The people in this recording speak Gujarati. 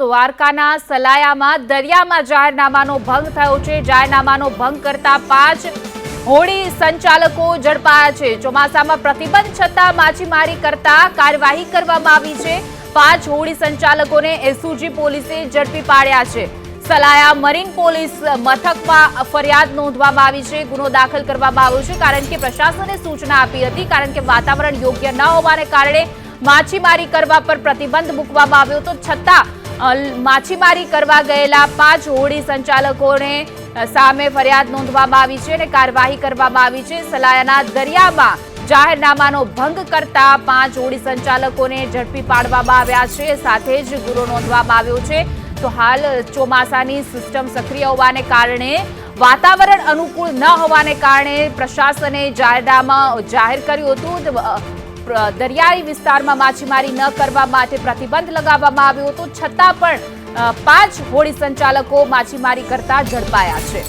દ્વારકાના સલાયામાં દરિયામાં જાહેરનામાનો ભંગ થયો છે। જાહેરનામાનો ભંગ કરતા 5 હોડી સંચાલકો ઝડપાયા છે। ચોમાસામાં પ્રતિબંધ છતાં માછીમારી કરતા કાર્યવાહી કરવામાં આવી છે। 5 હોડી સંચાલકોને એસઓજી પોલીસે ઝડપી પાડ્યા છે। સલાયા મરીન પોલીસ મથકમાં ફરિયાદ નોંધવામાં આવી છે। ગુનો દાખલ કરવામાં આવ્યો છે કારણ કે પ્રશાસને સૂચના આપી હતી કારણ કે વાતાવરણ યોગ્ય ન હોવાને કારણે માછીમારી કરવા પર પ્રતિબંધ મૂકવામાં આવ્યો હતો। છતાં માછીમારી કરવા ગયેલા 5 હોડી સંચાલકોને સામે ફરિયાદ નોંધવામાં આવી છે અને કાર્યવાહી કરવામાં આવી છે। સલાયાના દરિયામાં જાહેરનામાનો ભંગ કરતા 5 હોડી સંચાલકોને ઝડપી પાડવામાં આવ્યા છે। સાથે જ ગુનો નોંધવામાં આવ્યો છે। તો હાલ ચોમાસાની સિસ્ટમ સક્રિય હોવાને કારણે વાતાવરણ અનુકૂળ ન હોવાને કારણે પ્રશાસને જાહેરનામા જાહેર કર્યું હતું। દરિયાઈ વિસ્તારમાં માછીમારી ન કરવા માટે પ્રતિબંધ લગાવવામાં આવ્યો હતો, છતાં પણ 5 હોડી સંચાલકો માછીમારી કરતા ઝડપાયા છે।